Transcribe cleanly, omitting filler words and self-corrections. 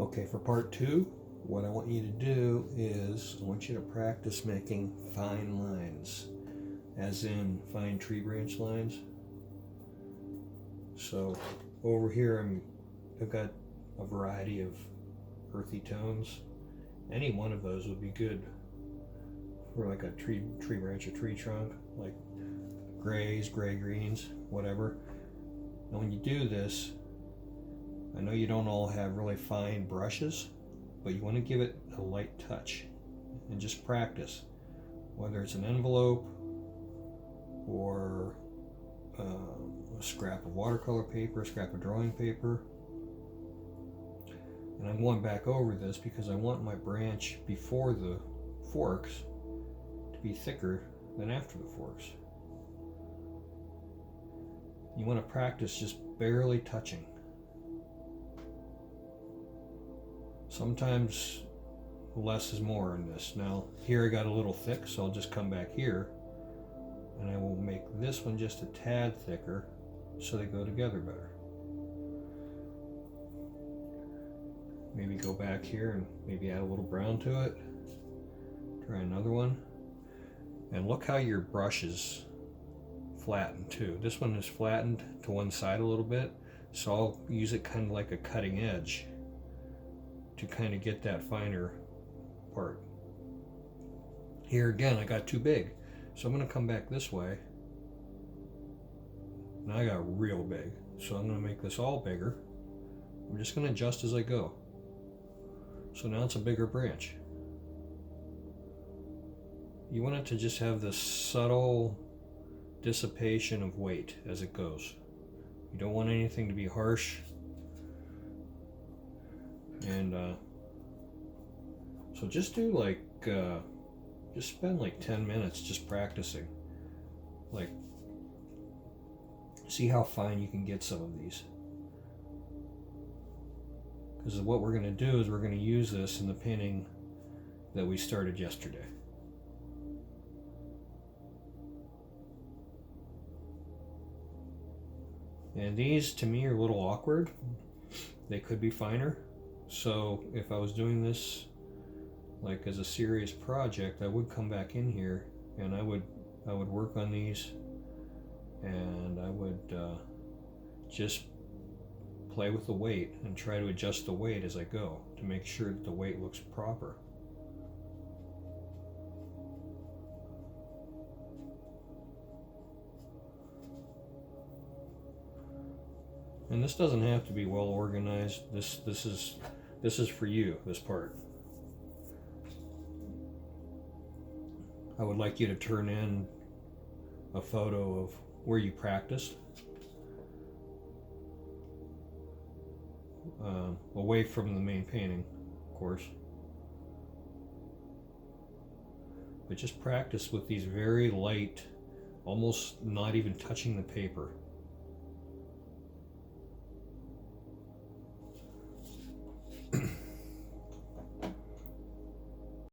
Okay, for part two, what I want you to do is I want you to practice making fine lines, as in fine tree branch lines. So over here I've got a variety of earthy tones. Any one of those would be good for like a tree branch or tree trunk, like grays, gray greens, whatever. Now when you do this, I know you don't all have really fine brushes, but you want to give it a light touch and just practice, whether it's an envelope or a scrap of watercolor paper, a scrap of drawing paper. And I'm going back over this because I want my branch before the forks to be thicker than after the forks. You want to practice just barely touching. Sometimes less is more in this. Now here I got a little thick, so I'll just come back here and I will make this one just a tad thicker so they go together better. Maybe go back here and maybe add a little brown to it. Try another one. And look how your brush is flattened too. This one is flattened to one side a little bit, so I'll use it kind of like a cutting edge to kind of get that finer part. Here again, I got too big, so I'm going to come back this way. Now I got real big, so I'm going to make this all bigger. I'm just going to adjust as I go. So now it's a bigger branch. You want it to just have this subtle dissipation of weight as it goes. You don't want anything to be harsh. And so just do like, just spend like 10 minutes just practicing. Like, see how fine you can get some of these. Because what we're going to do is we're going to use this in the painting that we started yesterday. And these to me are a little awkward. They could be finer. So if I was doing this like as a serious project, I would come back in here and I would work on these, and I would just play with the weight and try to adjust the weight as I go to make sure that the weight looks proper. And this doesn't have to be well organized. This is for you, this part. I would like you to turn in a photo of where you practiced. Away from the main painting, of course. But just practice with these very light, almost not even touching the paper.